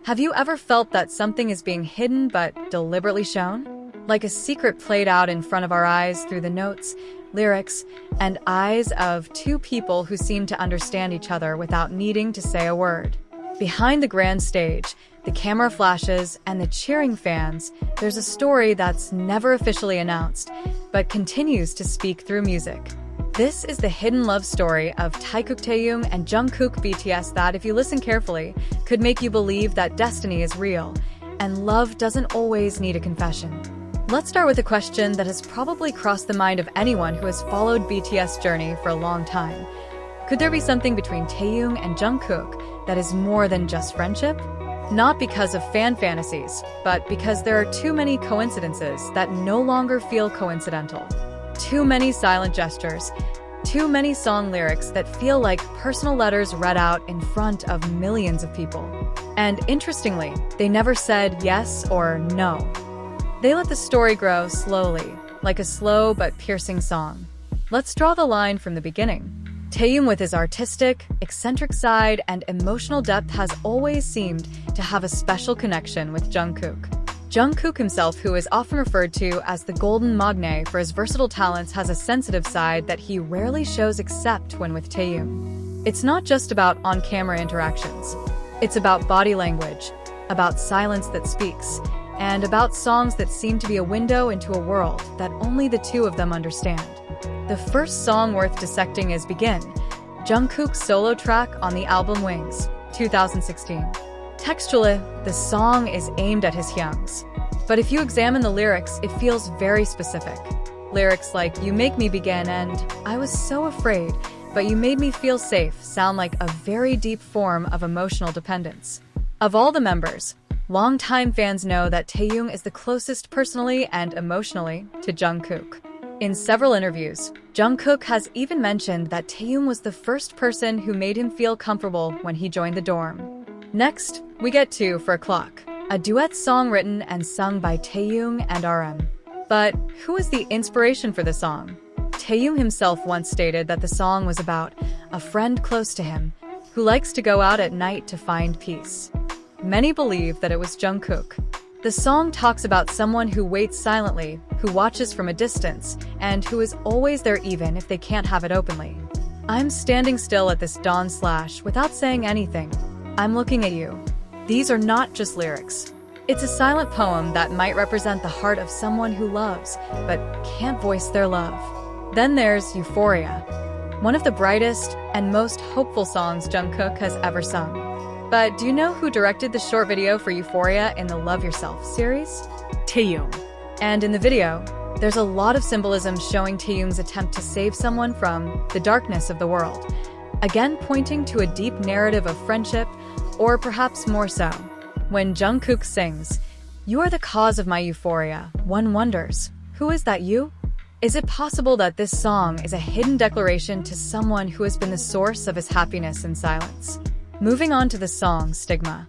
Have you ever felt that something is being hidden but deliberately shown? Like a secret played out in front of our eyes through the notes, lyrics, and eyes of two people who seem to understand each other without needing to say a word. Behind the grand stage, the camera flashes, and the cheering fans, there's a story that's never officially announced, but continues to speak through music. This is the hidden love story of Taekook Taehyung and Jungkook BTS that, if you listen carefully, could make you believe that destiny is real, and love doesn't always need a confession. Let's start with a question that has probably crossed the mind of anyone who has followed BTS' journey for a long time. Could there be something between Taehyung and Jungkook that is more than just friendship? Not because of fan fantasies, but because there are too many coincidences that no longer feel coincidental. Too many silent gestures, too many song lyrics that feel like personal letters read out in front of millions of people. And interestingly, they never said yes or no. They let the story grow slowly, like a slow but piercing song. Let's draw the line from the beginning. Taehyung, with his artistic, eccentric side and emotional depth, has always seemed to have a special connection with Jungkook. Jungkook himself, who is often referred to as the Golden Magne for his versatile talents, has a sensitive side that he rarely shows except when with Taehyung. It's not just about on-camera interactions. It's about body language, about silence that speaks, and about songs that seem to be a window into a world that only the two of them understand. The first song worth dissecting is Begin, Jungkook's solo track on the album Wings, 2016. Textually, the song is aimed at his hyungs. But if you examine the lyrics, it feels very specific. Lyrics like, "You make me begin" and "I was so afraid, but you made me feel safe" sound like a very deep form of emotional dependence. Of all the members, longtime fans know that Taehyung is the closest personally and emotionally to Jungkook. In several interviews, Jungkook has even mentioned that Taehyung was the first person who made him feel comfortable when he joined the dorm. Next, we get to For a Clock, a duet song written and sung by Taehyung and RM. But who is the inspiration for the song? Taehyung himself once stated that the song was about a friend close to him who likes to go out at night to find peace. Many believe that it was Jungkook. The song talks about someone who waits silently, who watches from a distance, and who is always there even if they can't have it openly. "I'm standing still at this dawn / without saying anything. I'm looking at you." These are not just lyrics. It's a silent poem that might represent the heart of someone who loves, but can't voice their love. Then there's Euphoria, one of the brightest and most hopeful songs Jungkook has ever sung. But do you know who directed the short video for Euphoria in the Love Yourself series? Taehyung. And in the video, there's a lot of symbolism showing Taehyung's attempt to save someone from the darkness of the world, again pointing to a deep narrative of friendship, or perhaps more so. When Jungkook sings, "You are the cause of my euphoria," one wonders, who is that you? Is it possible that this song is a hidden declaration to someone who has been the source of his happiness in silence? Moving on to the song Stigma,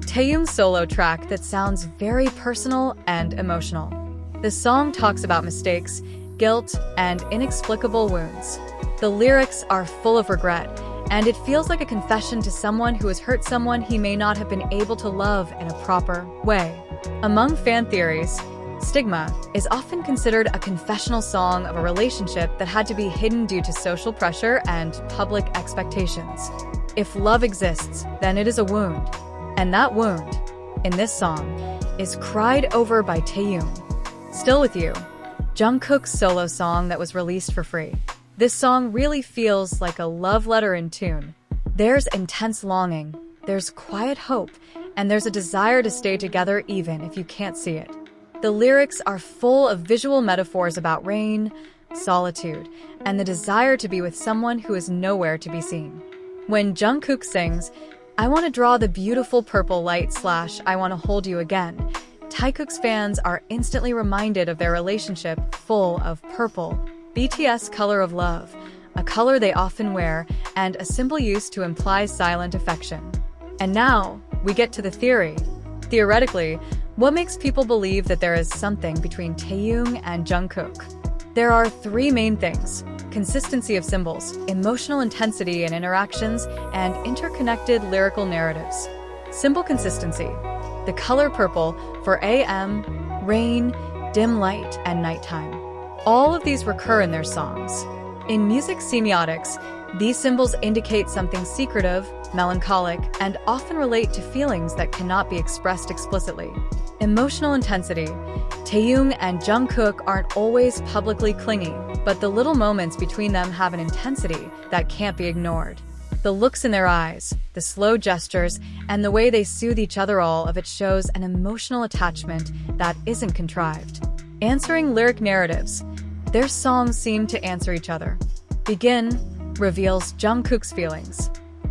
Taehyung's solo track that sounds very personal and emotional. The song talks about mistakes, guilt, and inexplicable wounds. The lyrics are full of regret, and it feels like a confession to someone who has hurt someone he may not have been able to love in a proper way. Among fan theories, Stigma is often considered a confessional song of a relationship that had to be hidden due to social pressure and public expectations. If love exists, then it is a wound. And that wound, in this song, is cried over by Taehyung. Still With You, Jungkook's solo song that was released for free. This song really feels like a love letter in tune. There's intense longing, there's quiet hope, and there's a desire to stay together even if you can't see it. The lyrics are full of visual metaphors about rain, solitude, and the desire to be with someone who is nowhere to be seen. When Jungkook sings, "I want to draw the beautiful purple light / I want to hold you again," Taekook's fans are instantly reminded of their relationship full of purple, BTS color of love, a color they often wear, and a symbol used to imply silent affection. And now, we get to the theory. Theoretically, what makes people believe that there is something between Taehyung and Jungkook? There are three main things: consistency of symbols, emotional intensity in interactions, and interconnected lyrical narratives. Symbol consistency: the color purple for AM, rain, dim light, and nighttime. All of these recur in their songs. In music semiotics, these symbols indicate something secretive, melancholic, and often relate to feelings that cannot be expressed explicitly. Emotional intensity: Taeyoung and Jungkook aren't always publicly clingy, but the little moments between them have an intensity that can't be ignored. The looks in their eyes, the slow gestures, and the way they soothe each other, all of it shows an emotional attachment that isn't contrived. Answering lyric narratives: their songs seem to answer each other. Begin reveals Jungkook's feelings.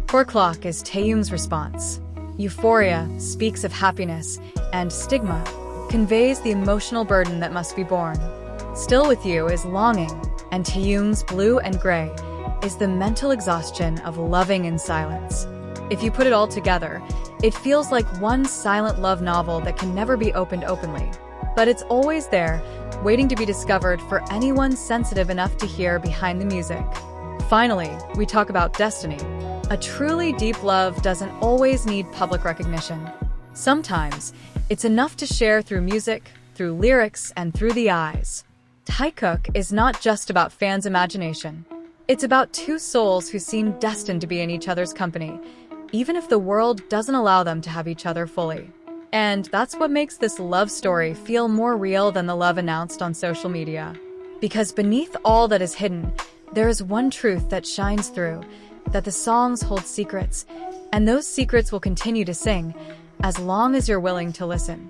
4 O'Clock is Taeyoung's response. Euphoria speaks of happiness, and Stigma conveys the emotional burden that must be borne. Still With You is longing, and Taeyoung's Blue and Gray is the mental exhaustion of loving in silence. If you put it all together, it feels like one silent love novel that can never be opened openly. But it's always there, waiting to be discovered for anyone sensitive enough to hear behind the music. Finally, we talk about destiny. A truly deep love doesn't always need public recognition. Sometimes, it's enough to share through music, through lyrics, and through the eyes. Taekook is not just about fans' imagination. It's about two souls who seem destined to be in each other's company, even if the world doesn't allow them to have each other fully. And that's what makes this love story feel more real than the love announced on social media. Because beneath all that is hidden, there is one truth that shines through, that the songs hold secrets, and those secrets will continue to sing as long as you're willing to listen.